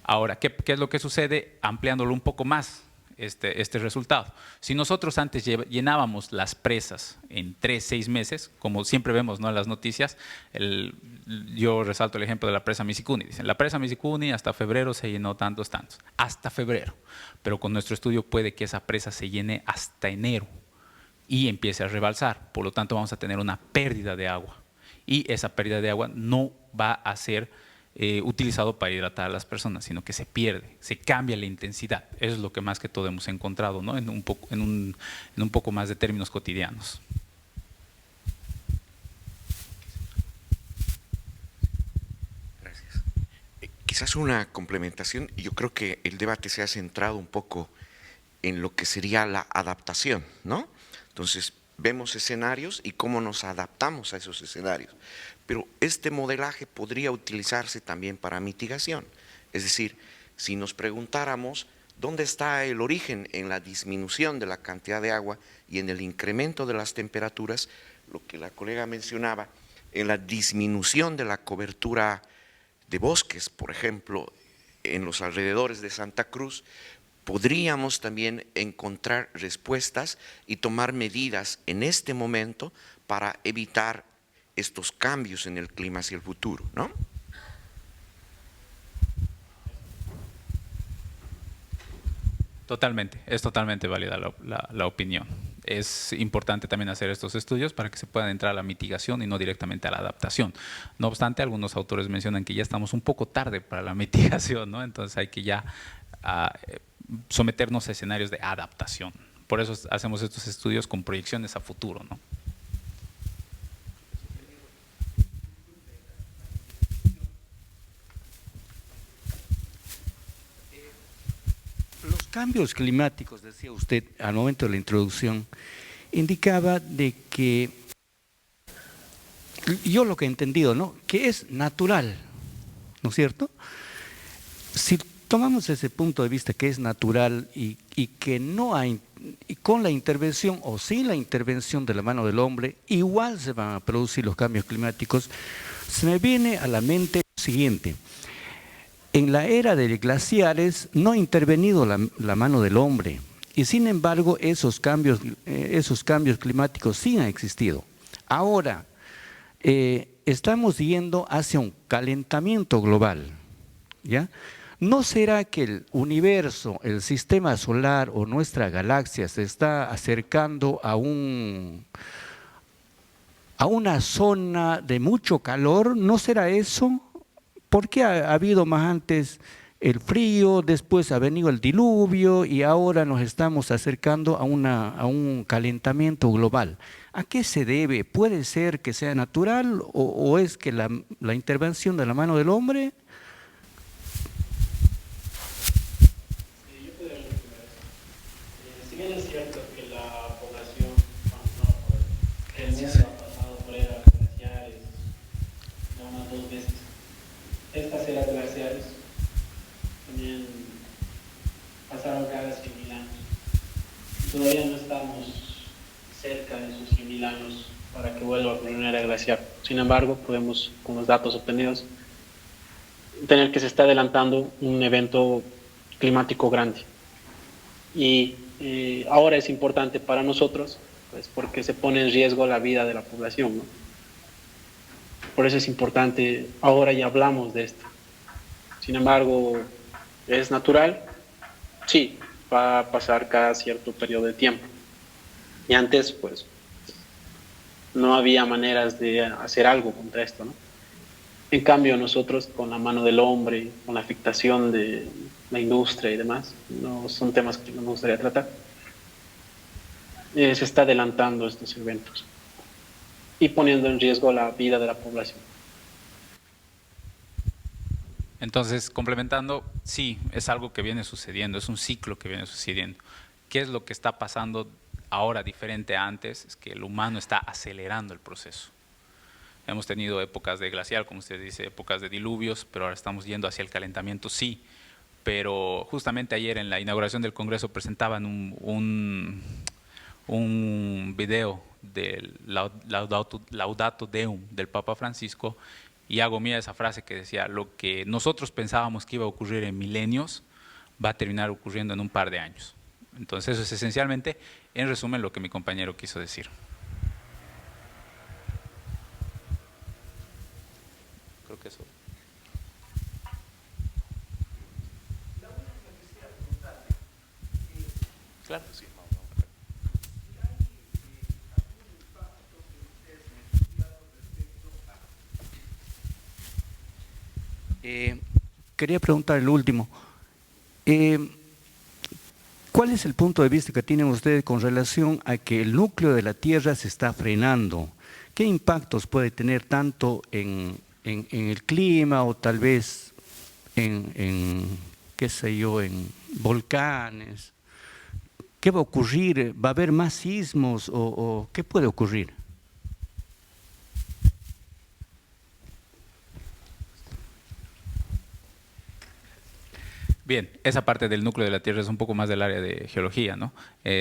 Ahora, ¿qué es lo que sucede? Ampliándolo un poco más, este resultado. Si nosotros antes llenábamos las presas en 3-6 meses, como siempre vemos, ¿no?, en las noticias, yo resalto el ejemplo de la presa Misicuni. Dicen, la presa Misicuni hasta febrero se llenó tantos, hasta febrero. Pero con nuestro estudio puede que esa presa se llene hasta enero y empiece a rebalsar. Por lo tanto, vamos a tener una pérdida de agua. Y esa pérdida de agua no va a ser utilizado para hidratar a las personas, sino que se pierde, se cambia la intensidad. Eso es lo que más que todo hemos encontrado, ¿no?, en un poco más de términos cotidianos. Gracias. Quizás una complementación. Yo creo que el debate se ha centrado un poco en lo que sería la adaptación, ¿no? Entonces, vemos escenarios y cómo nos adaptamos a esos escenarios. Pero este modelaje podría utilizarse también para mitigación. Es decir, si nos preguntáramos dónde está el origen en la disminución de la cantidad de agua y en el incremento de las temperaturas, lo que la colega mencionaba, en la disminución de la cobertura de bosques, por ejemplo, en los alrededores de Santa Cruz, podríamos también encontrar respuestas y tomar medidas en este momento para evitar estos cambios en el clima hacia el futuro, ¿no? Totalmente, es totalmente válida la opinión. Es importante también hacer estos estudios para que se puedan entrar a la mitigación y no directamente a la adaptación. No obstante, algunos autores mencionan que ya estamos un poco tarde para la mitigación, ¿no? Entonces hay que ya someternos a escenarios de adaptación. Por eso hacemos estos estudios con proyecciones a futuro, ¿no? Los cambios climáticos, decía usted al momento de la introducción, indicaba de que, yo lo que he entendido, ¿no?, que es natural, ¿no es cierto? Si tomamos ese punto de vista que es natural y que no hay, y con la intervención o sin la intervención de la mano del hombre, igual se van a producir los cambios climáticos, se me viene a la mente lo siguiente. En la era de glaciares no ha intervenido la mano del hombre y sin embargo esos cambios climáticos sí han existido. Ahora, estamos yendo hacia un calentamiento global, ¿ya? ¿No será que el universo, el sistema solar o nuestra galaxia se está acercando a una zona de mucho calor? ¿No será eso? ¿Por qué ha habido más antes el frío, después ha venido el diluvio y ahora nos estamos acercando a un calentamiento global? ¿A qué se debe? ¿Puede ser que sea natural o es que la intervención de la mano del hombre? Si bien es cierto que la población, que el mundo ha pasado por eras glaciares, no unas 2 veces, estas eras glaciares también pasaron cada 100.000 años. Todavía no estamos cerca de esos 100.000 años para que vuelva a ocurrir una era glaciar. Sin embargo, podemos, con los datos obtenidos, tener que se está adelantando un evento climático grande. Y ahora es importante para nosotros, pues porque se pone en riesgo la vida de la población, ¿no? Por eso es importante, ahora ya hablamos de esto. Sin embargo, ¿es natural? Sí, va a pasar cada cierto periodo de tiempo. Y antes, pues, no había maneras de hacer algo contra esto, ¿no? En cambio, nosotros, con la mano del hombre, con la afectación de la industria y demás, no son temas que no me gustaría tratar, se está adelantando estos eventos y poniendo en riesgo la vida de la población. Entonces, complementando, sí, es algo que viene sucediendo, es un ciclo que viene sucediendo. ¿Qué es lo que está pasando ahora diferente a antes? Es que el humano está acelerando el proceso. Hemos tenido épocas de glacial, como usted dice, épocas de diluvios, pero ahora estamos yendo hacia el calentamiento, sí. Pero justamente ayer en la inauguración del Congreso presentaban un video del Laudato Deum del Papa Francisco, y hago mía esa frase que decía: lo que nosotros pensábamos que iba a ocurrir en milenios va a terminar ocurriendo en un par de años. Entonces eso es esencialmente, en resumen, lo que mi compañero quiso decir. Creo que eso. Claro, sí. Quería preguntar el último. ¿Cuál es el punto de vista que tienen ustedes con relación a que el núcleo de la Tierra se está frenando? ¿Qué impactos puede tener tanto en el clima o tal vez qué sé yo, en volcanes? ¿Qué va a ocurrir? ¿Va a haber más sismos o qué puede ocurrir? Bien, esa parte del núcleo de la Tierra es un poco más del área de geología, ¿no?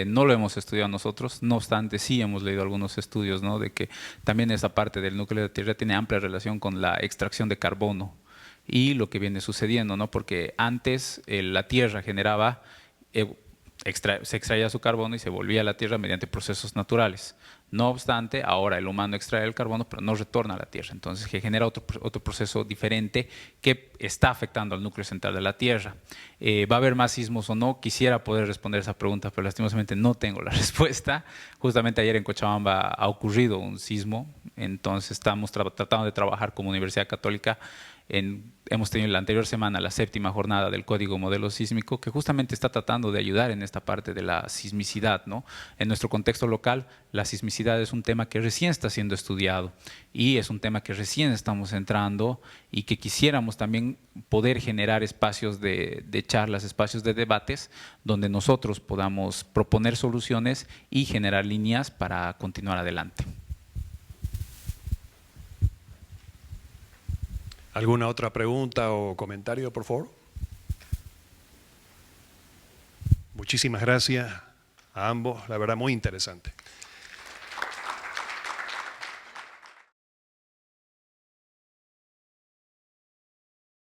No lo hemos estudiado nosotros, no obstante sí hemos leído algunos estudios, ¿no?, de que también esa parte del núcleo de la Tierra tiene amplia relación con la extracción de carbono y lo que viene sucediendo, ¿no? Porque antes la Tierra generaba, se extraía su carbono y se volvía a la Tierra mediante procesos naturales. No obstante, ahora el humano extrae el carbono, pero no retorna a la Tierra. Entonces, que genera otro proceso diferente que está afectando al núcleo central de la Tierra. ¿Va a haber más sismos o no? Quisiera poder responder esa pregunta, pero lastimosamente no tengo la respuesta. Justamente ayer en Cochabamba ha ocurrido un sismo, entonces estamos tratando de trabajar como Universidad Católica. Hemos tenido la anterior semana la 7ª jornada del Código Modelo Sísmico, que justamente está tratando de ayudar en esta parte de la sismicidad, ¿no? En nuestro contexto local, la sismicidad es un tema que recién está siendo estudiado y es un tema que recién estamos entrando y que quisiéramos también poder generar espacios de charlas, espacios de debates, donde nosotros podamos proponer soluciones y generar líneas para continuar adelante. ¿Alguna otra pregunta o comentario, por favor? Muchísimas gracias a ambos, la verdad muy interesante.